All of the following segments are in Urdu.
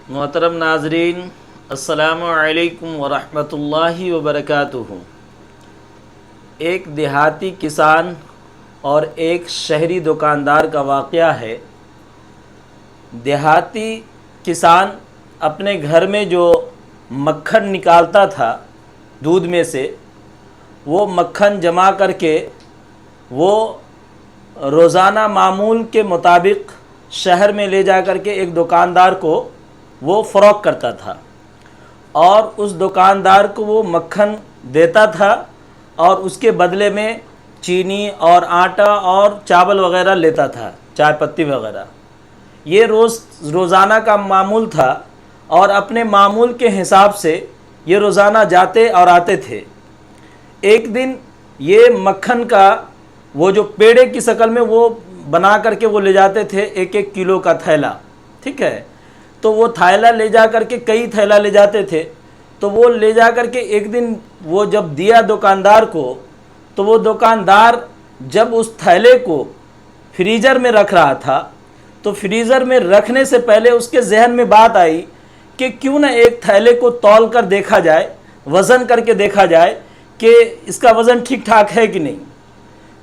محترم ناظرین، السلام علیکم ورحمۃ اللہ وبرکاتہ۔ ایک دیہاتی کسان اور ایک شہری دکاندار کا واقعہ ہے۔ دیہاتی کسان اپنے گھر میں جو مکھن نکالتا تھا دودھ میں سے، وہ مکھن جمع کر کے وہ روزانہ معمول کے مطابق شہر میں لے جا کر کے ایک دکاندار کو وہ فروخت کرتا تھا، اور اس دکاندار کو وہ مکھن دیتا تھا اور اس کے بدلے میں چینی اور آٹا اور چاول وغیرہ لیتا تھا، چائے پتی وغیرہ۔ یہ روزانہ کا معمول تھا، اور اپنے معمول کے حساب سے یہ روزانہ جاتے اور آتے تھے۔ ایک دن یہ مکھن کا وہ جو پیڑے کی شکل میں وہ بنا کر کے وہ لے جاتے تھے، ایک ایک کلو کا تھیلا، ٹھیک ہے۔ تو وہ تھیلا لے جا کر کے کئی تھیلا لے جاتے تھے، تو وہ لے جا کر کے ایک دن وہ جب دیا دکاندار کو، تو وہ دکاندار جب اس تھیلے کو فریزر میں رکھ رہا تھا، تو فریزر میں رکھنے سے پہلے اس کے ذہن میں بات آئی کہ کیوں نہ ایک تھیلے کو تول کر دیکھا جائے، وزن کر کے دیکھا جائے کہ اس کا وزن ٹھیک ٹھاک ہے کہ نہیں۔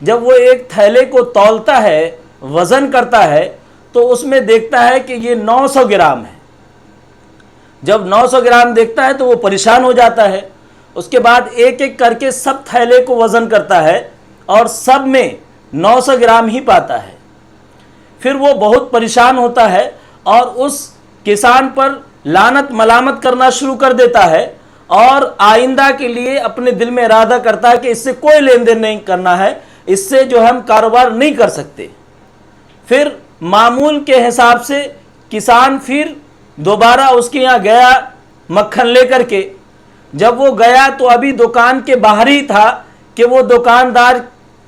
جب وہ ایک تھیلے کو تولتا ہے، وزن کرتا ہے، تو اس میں دیکھتا ہے کہ یہ 900 گرام ہے۔ جب 900 گرام دیکھتا ہے تو وہ پریشان ہو جاتا ہے۔ اس کے بعد ایک ایک کر کے سب تھیلے کو وزن کرتا ہے، اور سب میں 900 گرام ہی پاتا ہے۔ پھر وہ بہت پریشان ہوتا ہے اور اس کسان پر لعنت ملامت کرنا شروع کر دیتا ہے، اور آئندہ کے لیے اپنے دل میں ارادہ کرتا ہے کہ اس سے کوئی لین دین نہیں کرنا ہے، اس سے جو ہم کاروبار نہیں کر سکتے۔ پھر معمول کے حساب سے کسان پھر دوبارہ اس کے یہاں گیا مکھن لے کر کے۔ جب وہ گیا تو ابھی دکان کے باہر ہی تھا کہ وہ دکاندار،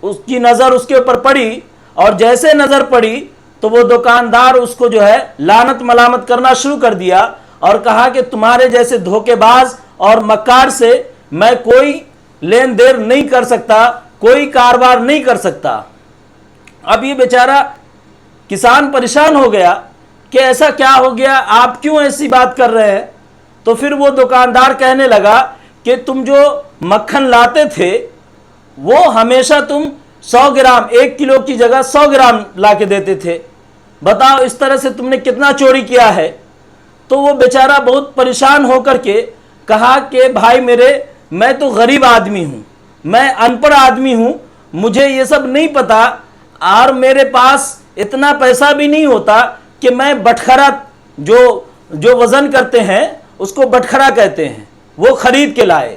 اس کی نظر اس کے اوپر پڑی، اور جیسے نظر پڑی تو وہ دکاندار اس کو جو ہے لعنت ملامت کرنا شروع کر دیا، اور کہا کہ تمہارے جیسے دھوکے باز اور مکار سے میں کوئی لین دین نہیں کر سکتا، کوئی کاروبار نہیں کر سکتا۔ اب یہ بیچارہ کسان پریشان ہو گیا کہ ایسا کیا ہو گیا، آپ کیوں ایسی بات کر رہے ہیں؟ تو پھر وہ دکاندار کہنے لگا کہ تم جو مکھن لاتے تھے وہ ہمیشہ تم 100 گرام، 1 کلو کی جگہ 100 گرام لا کے دیتے تھے، بتاؤ اس طرح سے تم نے کتنا چوری کیا ہے؟ تو وہ بیچارہ بہت پریشان ہو کر کے کہا کہ بھائی میرے، میں تو غریب آدمی ہوں، میں ان پڑھ آدمی ہوں، مجھے یہ سب نہیں پتا، اور میرے پاس اتنا پیسہ بھی نہیں ہوتا کہ میں بٹخرا جو وزن کرتے ہیں اس کو بٹخرا کہتے ہیں، وہ خرید کے لائے،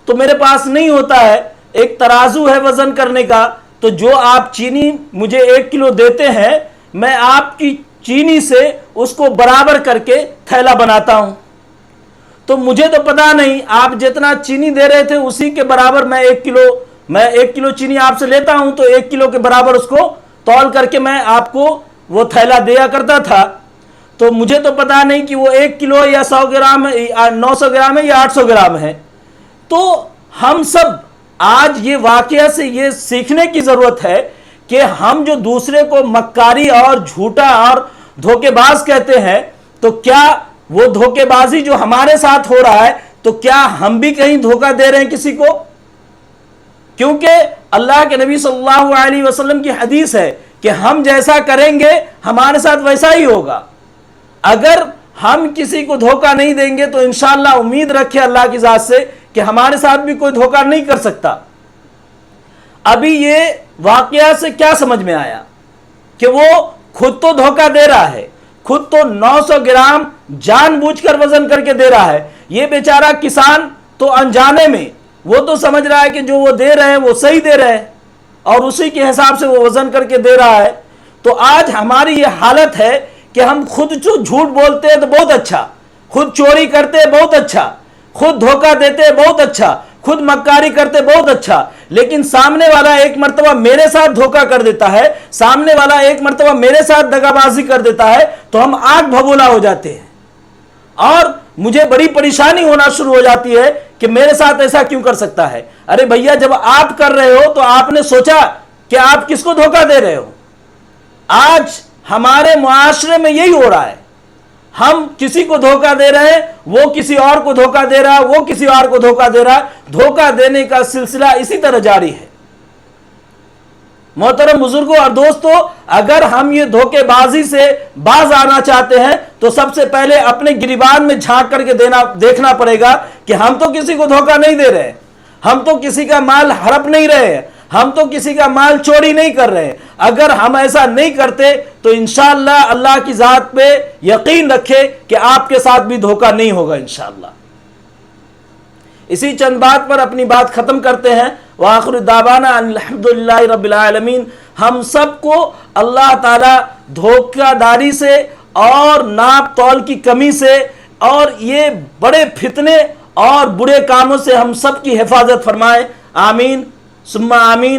تو میرے پاس نہیں ہوتا ہے۔ ایک ترازو ہے وزن کرنے کا، تو جو آپ چینی مجھے 1 کلو دیتے ہیں، میں آپ کی چینی سے اس کو برابر کر کے تھیلا بناتا ہوں، تو مجھے تو پتا نہیں، آپ جتنا چینی دے رہے تھے اسی کے برابر میں 1 کلو چینی آپ سے لیتا ہوں، تو 1 کلو کے برابر اس کو تول کر کے میں آپ کو وہ تھیلا دیا کرتا تھا، تو مجھے تو پتا نہیں کہ وہ 1 کلو یا 100 گرام 900 گرام ہے یا 800 گرام ہے۔ تو ہم سب آج یہ واقعہ سے یہ سیکھنے کی ضرورت ہے کہ ہم جو دوسرے کو مکاری اور جھوٹا اور دھوکے باز کہتے ہیں، تو کیا وہ دھوکے بازی جو ہمارے ساتھ ہو رہا ہے، تو کیا ہم بھی کہیں دھوکہ دے رہے ہیں کسی کو؟ کیونکہ اللہ کے نبی صلی اللہ علیہ وسلم کی حدیث ہے کہ ہم جیسا کریں گے ہمارے ساتھ ویسا ہی ہوگا۔ اگر ہم کسی کو دھوکہ نہیں دیں گے تو انشاءاللہ امید رکھے اللہ کی ذات سے کہ ہمارے ساتھ بھی کوئی دھوکہ نہیں کر سکتا۔ ابھی یہ واقعہ سے کیا سمجھ میں آیا کہ وہ خود تو دھوکہ دے رہا ہے، خود تو 900 گرام جان بوجھ کر وزن کر کے دے رہا ہے، یہ بیچارہ کسان تو انجانے میں وہ تو سمجھ رہا ہے کہ جو وہ دے رہے ہیں وہ صحیح دے رہے ہیں، اور اسی کے حساب سے وہ وزن کر کے دے رہا ہے۔ تو آج ہماری یہ حالت ہے کہ ہم خود جو جھوٹ بولتے ہیں تو بہت اچھا، خود چوری کرتے ہیں بہت اچھا، خود دھوکہ دیتے ہیں بہت اچھا، خود مکاری کرتے بہت اچھا، لیکن سامنے والا ایک مرتبہ میرے ساتھ دھوکہ کر دیتا ہے، سامنے والا ایک مرتبہ میرے ساتھ دغا بازی کر دیتا ہے، تو ہم آنکھ بھگولا ہو جاتے ہیں، اور مجھے بڑی پریشانی ہونا شروع ہو جاتی ہے کہ میرے ساتھ ایسا کیوں کر سکتا ہے۔ ارے بھیا، جب آپ کر رہے ہو تو آپ نے سوچا کہ آپ کس کو دھوکہ دے رہے ہو؟ آج ہمارے معاشرے میں یہی ہو رہا ہے، ہم کسی کو دھوکہ دے رہے ہیں، وہ کسی اور کو دھوکہ دے رہا ہے، وہ کسی اور کو دھوکہ دے رہا ہے، دھوکہ دینے کا سلسلہ اسی طرح جاری ہے۔ محترم بزرگوں اور دوستو، اگر ہم یہ دھوکے بازی سے باز آنا چاہتے ہیں تو سب سے پہلے اپنے گریبان میں جھانک کر کے دیکھنا پڑے گا کہ ہم تو کسی کو دھوکہ نہیں دے رہے، ہم تو کسی کا مال ہڑپ نہیں رہے، ہم تو کسی کا مال چوری نہیں کر رہے۔ اگر ہم ایسا نہیں کرتے تو انشاءاللہ اللہ کی ذات پہ یقین رکھے کہ آپ کے ساتھ بھی دھوکہ نہیں ہوگا انشاءاللہ۔ اسی چند بات پر اپنی بات ختم کرتے ہیں۔ وآخر دعوانا ان الحمدللہ رب العالمین۔ ہم سب کو اللہ تعالی دھوکہ داری سے اور ناپ تول کی کمی سے اور یہ بڑے فتنے اور برے کاموں سے ہم سب کی حفاظت فرمائے، آمین ثم آمین۔